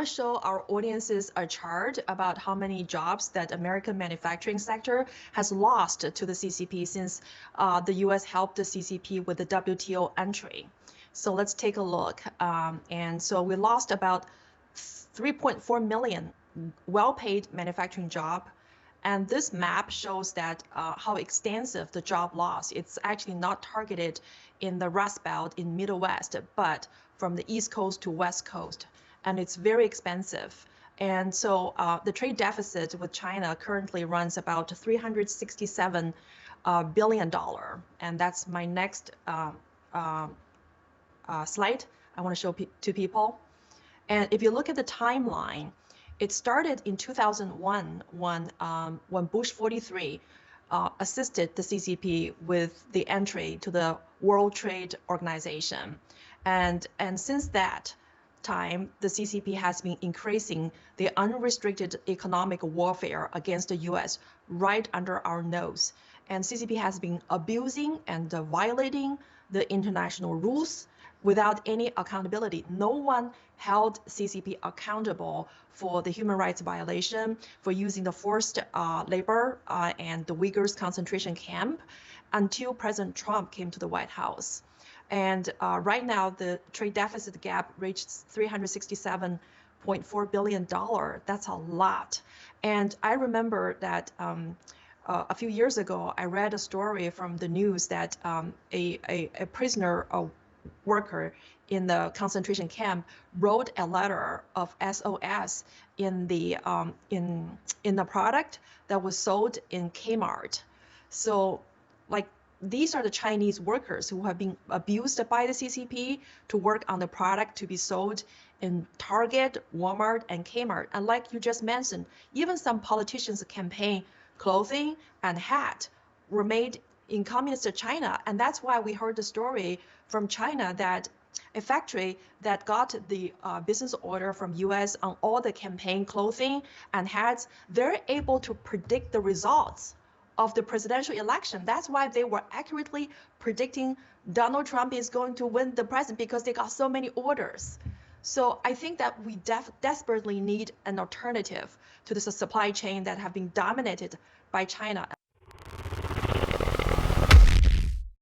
to show our audiences a chart about how many jobs that American manufacturing sector has lost to the CCP since the U.S. helped the CCP with the WTO entry. So let's take a look. And so we lost about 3.4 million well-paid manufacturing job. And this map shows that how extensive the job loss. It's actually not targeted in the Rust Belt in Middle West, but from the East Coast to West Coast. And it's very expensive. And so the trade deficit with China currently runs about $367 billion. And that's my next slide I want to show to people. And if you look at the timeline, it started in 2001 when Bush 43 assisted the CCP with the entry to the World Trade Organization. And since that time, the CCP has been increasing the unrestricted economic warfare against the US right under our nose. And CCP has been abusing and violating the international rules without any accountability. No one held CCP accountable for the human rights violation, for using the forced labor and the Uyghurs concentration camp until President Trump came to the White House. And right now, the trade deficit gap reached $367.4 billion. That's a lot. And I remember that a few years ago, I read a story from the news that a prisoner, worker in the concentration camp wrote a letter of SOS in the product that was sold in Kmart. So like these are the Chinese workers who have been abused by the CCP to work on the product to be sold in Target, Walmart, and Kmart. And like you just mentioned, even some politicians' campaign clothing and hat were made in communist China. And that's why we heard the story from China that a factory that got the business order from US on all the campaign clothing and hats, they're able to predict the results of the presidential election. That's why they were accurately predicting Donald Trump is going to win the president, because they got so many orders. So I think that we desperately need an alternative to this supply chain that have been dominated by China.